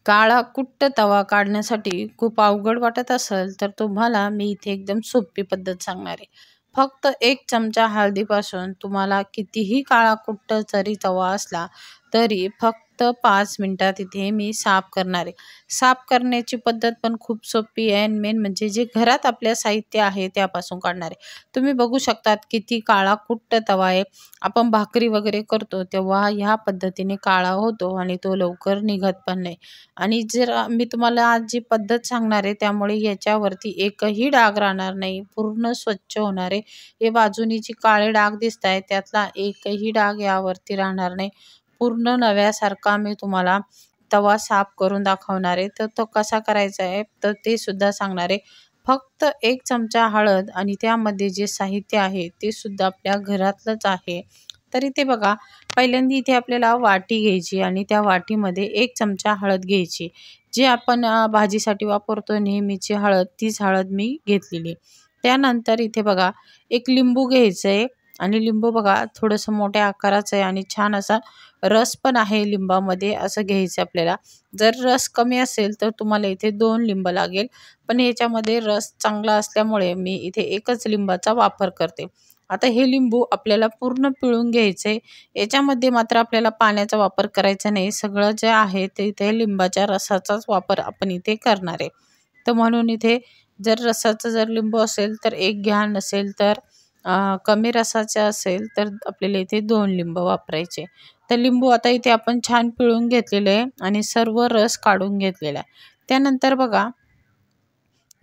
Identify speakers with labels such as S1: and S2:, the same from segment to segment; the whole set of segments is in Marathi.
S1: काळा कुट्ट तवा काढण्यासाठी खूप अवघड वाटत असेल तर तुम्हाला मी इथे एकदम सोपी पद्धत सांगणार आहे. फक्त 1 चमचा हळदीपासून तुम्हाला कितीही काळा कुट्ट जरी तवा असला तरी फक्त 5 मिनिटात इथे मी साफ करणार आहे. साफ करण्याची पद्धत पण खूप सोपी आहे आणि मेन म्हणजे जे घरात आपल्या साहित्य आहे त्यापासून काढणार आहे. तुम्ही बघू शकतात किती काळा कुट्ट तवा आहे. आपण भाकरी वगैरे करतो तेव्हा ह्या पद्धतीने काळा होतो आणि तो लवकर निघत पण नाही. आणि जर मी तुम्हाला आज जी पद्धत सांगणार आहे त्यामुळे याच्यावरती एकही डाग राहणार नाही, पूर्ण स्वच्छ होणार आहे. हे बाजूनी जी काळे डाग दिसत आहे त्यातला एकही डाग यावरती राहणार नाही. पूर्ण नव्यासारखा मी तुम्हाला तवा साफ करून दाखवणार आहे. तर तो कसा करायचा आहे तर ते सुद्धा सांगणार आहे. फक्त 1 चमचा हळद आणि त्यामध्ये जे साहित्य आहे ते सुद्धा आपल्या घरातलंच आहे. तर इथे बघा, पहिल्यांदा इथे आपल्याला वाटी घ्यायची आणि त्या वाटीमध्ये 1 चमचा हळद घ्यायची. जे आपण भाजीसाठी वापरतो नेहमीची हळद, तीच हळद मी घेतलेली. त्यानंतर इथे बघा, एक लिंबू घ्यायचं आहे आणि लिंबू बघा थोडंसं मोठ्या आकाराचं आहे आणि छान असा रस पण आहे लिंबामध्ये, असं घ्यायचं आपल्याला. जर रस कमी असेल तर तुम्हाला इथे 2 लिंब लागेल, पण याच्यामध्ये रस चांगला असल्यामुळे मी इथे 1च लिंबाचा वापर करते. आता हे लिंबू आपल्याला पूर्ण पिळून घ्यायचे. याच्यामध्ये मात्र आपल्याला पाण्याचा वापर करायचा नाही. सगळं जे आहे ते इथे लिंबाच्या रसाचाच वापर आपण इथे करणार आहे. तर म्हणून इथे जर रसाचा जर लिंबू असेल तर 1 घ्या, नसेल तर कमी रसाचा असेल तर आपल्याला इथे 2 लिंब वापरायचे. तर लिंबू आता इथे आपण छान पिळून घेतलेले आहे आणि सर्व रस काढून घेतलेला आहे. त्यानंतर बघा,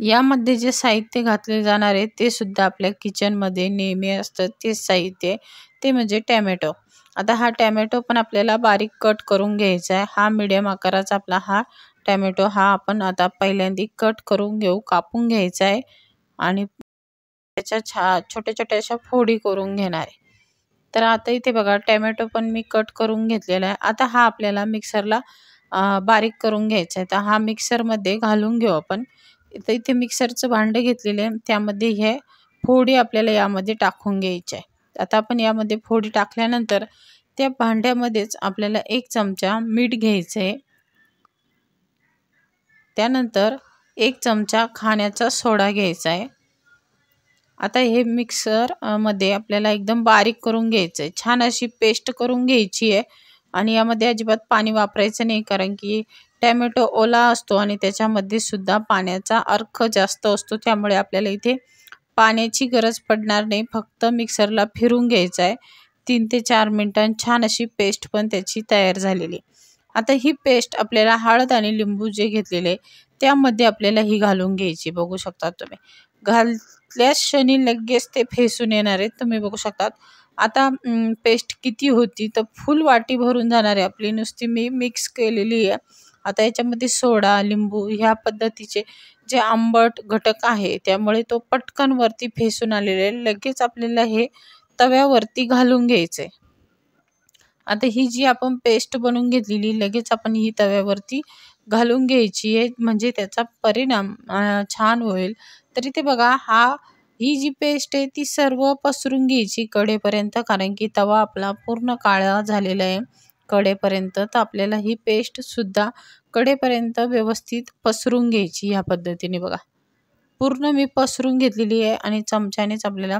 S1: यामध्ये जे साहित्य घातले जाणार आहे ते सुद्धा आपल्या किचनमध्ये नेहमी असतं तेच साहित्य आहे, ते म्हणजे टॅमॅटो. आता हा टॅमॅटो पण आपल्याला बारीक कट करून घ्यायचा आहे. हा मीडियम आकाराचा आपला हा टॅमॅटो हा आपण आता पहिल्यांदा कट करून घेऊ, कापून घ्यायचा आहे आणि त्याच्या छोट्या-छोट्या अशा फोडी करून घेणार आहे. तर आता इथे बघा टॅमॅटो पण मी कट करून घेतलेला आहे. आता हा आपल्याला मिक्सरला बारीक करून घ्यायचा आहे. तर हा मिक्सरमध्ये घालून घेऊ आपण. तर इथे मिक्सरचं भांडं घेतलेलं आहे. त्यामध्ये हे फोडी आपल्याला यामध्ये टाकून घ्यायच्या आहे. आता आपण यामध्ये फोडी टाकल्यानंतर त्या भांड्यामध्येच आपल्याला 1 चमचा मीठ घ्यायचं आहे. त्यानंतर 1 चमचा खाण्याचा सोडा घ्यायचा आहे. आता हे मिक्सर मध्ये आपल्याला एकदम बारीक करून घ्यायचं आहे. छान अशी पेस्ट करून घ्यायची आहे आणि यामध्ये अजिबात पाणी वापरायचं नाही, कारण की टॅमॅटो ओला असतो आणि त्याच्यामध्ये सुद्धा पाण्याचा अर्क जास्त असतो. त्यामुळे आपल्याला इथे पाण्याची गरज पडणार नाही. फक्त मिक्सरला फिरून घ्यायचं आहे. 3 ते 4 मिनिटांत छान अशी पेस्ट पण त्याची तयार झालेली. आता ही पेस्ट आपल्याला हळद आणि लिंबू जे घेतलेले त्यामध्ये आपल्याला ही घालून घ्यायची. बघू शकता तुम्ही. घातल्याच क्षणी लगेच ते फेसून येणार आहे. तुम्ही बघू शकतात. आता पेस्ट किती होती तर फुल वाटी भरून जाणार आहे आपली. नुसती मी मिक्स केलेली आहे. आता याच्यामध्ये सोडा, लिंबू ह्या पद्धतीचे जे आंबट घटक आहे त्यामुळे तो पटकन वरती फेसून आलेले आहे. लगेच आपल्याला हे तव्यावरती घालून घ्यायचं आहे. आता ही जी आपण पेस्ट बनवून घेतलेली लगेच आपण ही तव्यावरती घालून घ्यायची आहे, म्हणजे त्याचा परिणाम छान होईल. तर इथे बघा, ही जी पेस्ट आहे ती सर्व पसरून घ्यायची कडेपर्यंत, कारण की तवा आपला पूर्ण काळा झालेला आहे कडेपर्यंत. तर आपल्याला ही पेस्ट सुद्धा कडेपर्यंत व्यवस्थित पसरून घ्यायची. ह्या पद्धतीने बघा पूर्ण मी पसरून घेतलेली आहे आणि चमच्यानेच आपल्याला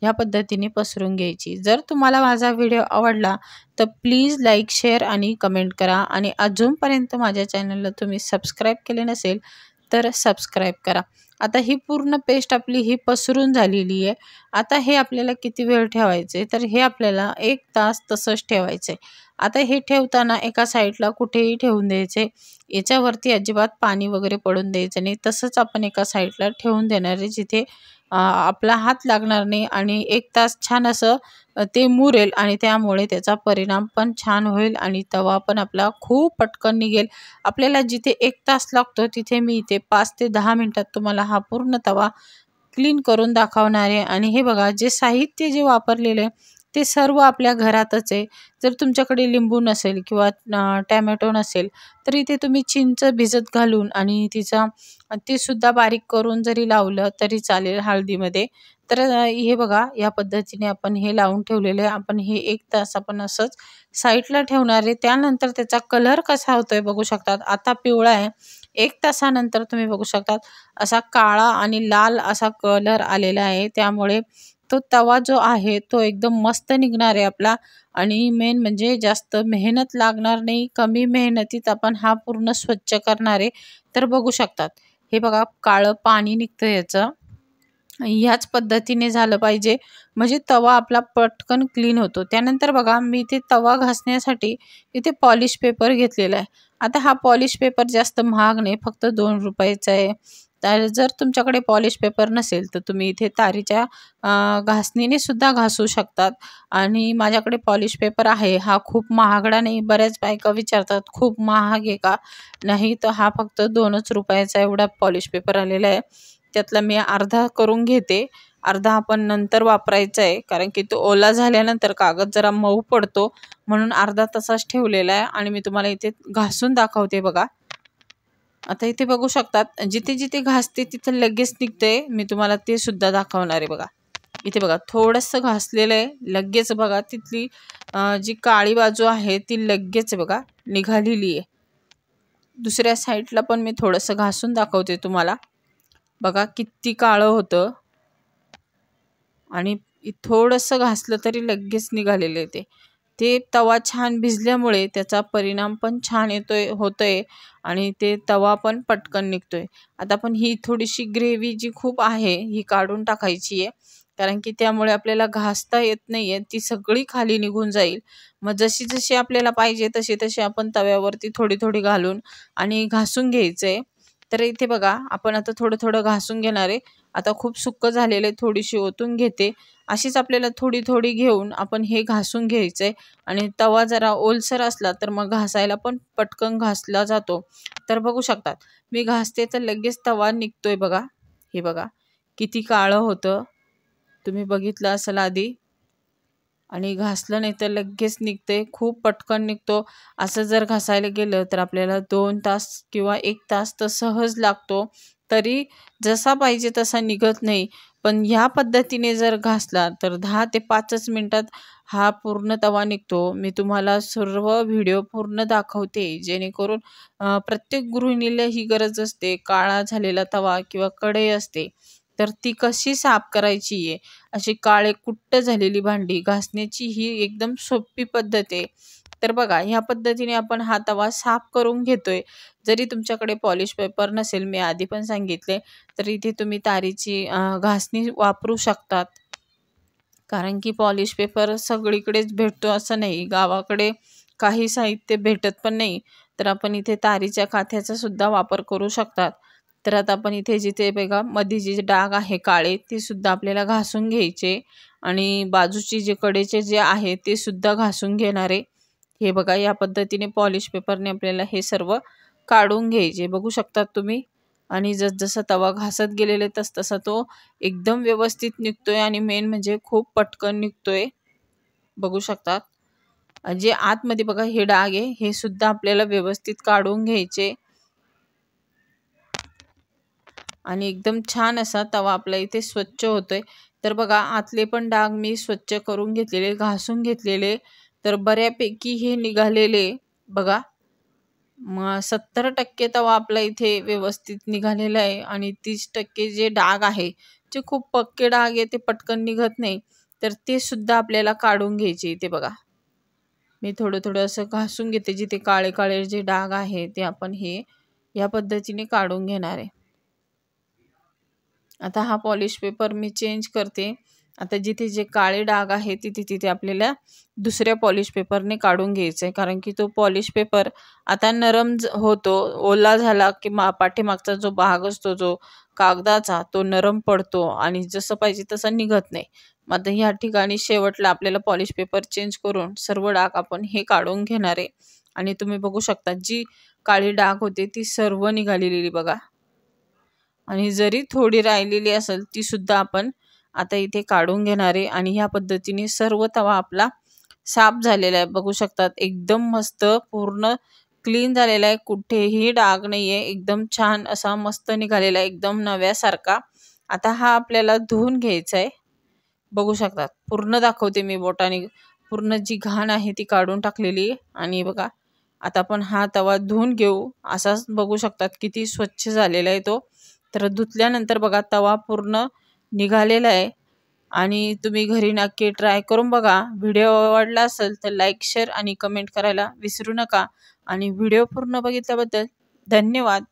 S1: ह्या पद्धतीने पसरून घ्यायची. जर तुम्हाला माझा व्हिडिओ आवडला तर प्लीज लाईक, शेअर आणि कमेंट करा आणि अजूनपर्यंत माझ्या चॅनलला तुम्ही सबस्क्राईब केले नसेल तर सबस्क्राईब करा. आता ही पूर्ण पेस्ट आपली ही पसरून झालेली आहे. आता हे आपल्याला किती वेळ ठेवायचे तर हे आपल्याला 1 तास तसंच ठेवायचं आहे. आता हे ठेवताना एका साईडला कुठेही ठेवून द्यायचे. याच्यावरती अजिबात पाणी वगैरे पडून द्यायचं नाही. तसंच आपण एका साईडला ठेवून देणार आहे, जिथे आपला हात लागणार नाही आणि 1 तास छान असं ते मुरेल आणि त्यामुळे त्याचा परिणाम पण छान होईल आणि तवा पण आपला खूप पटकन निघेल. आपल्याला जिथे 1 तास लागतो तिथे मी इथे 5 ते 10 मिनिटात तुम्हाला हा पूर्ण तवा क्लीन करून दाखवणार आहे. आणि हे बघा, जे साहित्य जे वापरलेलं आहे ते सर्व आपल्या घरातच आहे. जर तुमच्याकडे लिंबू नसेल किंवा टॅमॅटो नसेल तर इथे तुम्ही चिंच भिजत घालून आणि ते सुद्धा बारीक करून जरी लावलं तरी चालेल हळदीमध्ये. तर हे बघा या पद्धतीने आपण हे लावून ठेवलेलं आहे. आपण हे 1 तास आपण असंच साईडला ठेवणार आहे. त्यानंतर त्याचा कलर कसा होतोय बघू शकतात. आता पिवळा आहे. 1 तासानंतर तुम्ही बघू शकतात असा काळा आणि लाल असा कलर आलेला आहे. त्यामुळे तो तवा जो आहे तो एकदम मस्त निघणार आहे आपला. आणि मेन म्हणजे जास्त मेहनत लागणार नाही. कमी मेहनतीत आपण हा पूर्ण स्वच्छ करणार आहे. तर बघू शकतात हे बघा काळं पाणी निघतं याचं. ह्याच पद्धतीने झालं पाहिजे म्हणजे तवा आपला पटकन क्लीन होतो. त्यानंतर बघा मी इथे तवा घासण्यासाठी इथे पॉलिश पेपर घेतलेला आहे. आता हा पॉलिश पेपर जास्त महाग नाही, फक्त 2 रुपयाचा आहे. तर जर तुमच्याकडे पॉलिश पेपर नसेल तर तुम्ही इथे तारीच्या घासणीने सुद्धा घासू शकतात. आणि माझ्याकडे पॉलिश पेपर आहे. हा खूप महागडा नाही. बऱ्याच बायका विचारतात खूप महाग आहे का? नाही, तर हा फक्त 2च रुपयाचा एवढा पॉलिश पेपर आलेला आहे. त्यातला मी अर्धा करून घेते. अर्धा आपण नंतर वापरायचा आहे, कारण की तो ओला झाल्यानंतर कागद जरा मऊ पडतो, म्हणून अर्धा तसाच ठेवलेला आहे. आणि मी तुम्हाला इथे घासून दाखवते बघा. आता इथे बघू शकतात जिथे जिथे घासते तिथे लगेच निघते. मी तुम्हाला ते सुद्धा दाखवणार आहे बघा. इथे बघा थोडंसं घासलेलं आहे, लगेच बघा तिथली जी काळी बाजू आहे ती लगेच बघा निघालेली आहे. दुसऱ्या साईडला पण मी थोडंसं घासून दाखवते तुम्हाला. बघा किती काळं होतं आणि थोडंसं घासलं तरी लगेच निघालेलं आहे ते. ते तवा छान भिजल्यामुळे त्याचा परिणाम पण छान होतोय आणि ते तवा पण पटकन निघतोय. आता पण ही थोडीशी ग्रेव्ही जी खूप आहे ही काढून टाकायची आहे, कारण की त्यामुळे आपल्याला घासता येत नाहीये, ती सगळी खाली निघून जाईल. मग जशी जशी आपल्याला पाहिजे तशी तशी आपण तव्यावरती थोडी थोडी घालून आणि घासून घ्यायचंय. तर इथे बघा आपण आता थोडं थोडं घासून घेणार आहे. आता खूप सुक्क झालेले थोडीशी ओतून घेते. अशीच आपल्याला थोडी थोडी घेऊन आपण हे घासून घ्यायचंय. आणि तवा जरा ओलसर असला तर मग घासायला पण पटकन घासला जातो. तर बघू शकतात मी घासते तर लगेच तवा निघतोय बघा. हे बघा किती काळं होतं, तुम्ही बघितलं असेल आधी. आणि घासलं नाही तर लगेच निघते, खूप पटकन निघतो. असं जर घासायला गेलं तर आपल्याला 2 तास किंवा 1 तास तर सहज लागतो, तरी जसा पाहिजे तसा निघत नाही. पण ह्या पद्धतीने जर घासला तर 10 ते 5च मिनिटात हा पूर्ण तवा निघतो. मी तुम्हाला सर्व व्हिडिओ पूर्ण दाखवते, जेणेकरून प्रत्येक गृहिणीला ही गरज असते. काळा झालेला तवा किंवा कढई असते तर ती कशी साफ करायची आहे. अशी काळे कुट्ट झालेली भांडी घासण्याची ही एकदम सोपी पद्धत आहे. तर बघा ह्या पद्धतीने आपण हा तवा साफ करून घेतोय. जरी तुमच्याकडे पॉलिश पेपर नसेल, मी आधी पण सांगितले, तर इथे तुम्ही तारीची घासणी वापरू शकतात. कारण की पॉलिश पेपर सगळीकडेच भेटतो असं नाही, गावाकडे काही साहित्य भेटत पण नाही. तर आपण इथे तारीच्या काथ्याचा सुद्धा वापर करू शकतात. तर आता आपण इथे जिथे बघा मध्ये जे डाग आहे काळे ते सुद्धा आपल्याला घासून घ्यायचे. आणि बाजूची जे कडेचे जे आहे ते सुद्धा घासून घेणार आहे. हे बघा या पद्धतीने पॉलिश पेपरने आपल्याला हे सर्व काढून घ्यायचे, बघू शकतात तुम्ही. आणि जसजसा तवा घासत गेलेले तसतसा तो एकदम व्यवस्थित निघतोय आणि मेन म्हणजे खूप पटकन निघतोय, बघू शकतात. जे आतमध्ये बघा हे डाग आहे हे सुद्धा आपल्याला व्यवस्थित काढून घ्यायचे. आणि एकदम छान असा तवा आपला इथे स्वच्छ होतोय. तर बघा आतले पण डाग मी स्वच्छ करून घेतलेले, घासून घेतलेले, तर बऱ्यापैकी हे निघालेले बघा. मग 70% तवा आपला इथे व्यवस्थित निघालेला आहे. आणि 30% जे डाग आहे, जे खूप पक्के डाग आहे ते पटकन निघत नाही, तर ते सुद्धा आपल्याला काढून घ्यायचे. इथे बघा मी थोडं थोडं असं घासून घेते, जिथे काळे काळे जे डाग आहे ते आपण हे या पद्धतीने काढून घेणार आहे. आता हा पॉलिश पेपर मी चेंज करते. आता जिथे जे काळे डाग आहे तिथे तिथे आपल्याला दुसऱ्या पॉलिश पेपरने काढून घ्यायचं आहे, कारण की तो पॉलिश पेपर आता नरम होतो. ओला झाला की पाठीमागचा जो भाग असतो जो कागदाचा तो नरम पडतो आणि जसं पाहिजे तसं निघत नाही. मग आता ह्या ठिकाणी शेवटला आपल्याला पॉलिश पेपर चेंज करून सर्व डाग आपण हे काढून घेणार आहे. आणि तुम्ही बघू शकता जी काळी डाग होते ती सर्व निघालेली बघा. आणि जरी थोडी राहिलेली असेल ती सुद्धा आपण आता इथे काढून घेणार आहे आणि ह्या पद्धतीने सर्व तवा आपला साफ झालेला आहे. बघू शकतात एकदम मस्त पूर्ण क्लीन झालेला आहे, कुठेही डाग नाहीये, एकदम छान असा मस्त निघालेला आहे, एकदम नव्यासारखा. आता हा आपल्याला धुवून घ्यायचा आहे. बघू शकतात पूर्ण दाखवते मी बोटाने, पूर्ण जी घाण आहे ती काढून टाकलेली आहे. आणि बघा आता आपण हा तवा धुवून घेऊ. असाच बघू शकतात किती स्वच्छ झालेला आहे तो. तर धुतल्यानंतर बघा तवा पूर्ण निघालेला आहे आणि तुम्ही घरी नक्की ट्राय करून बघा. व्हिडिओ आवडला असेल तर लाईक, शेअर आणि कमेंट करायला विसरू नका. आणि व्हिडिओ पूर्ण बघितल्याबद्दल धन्यवाद.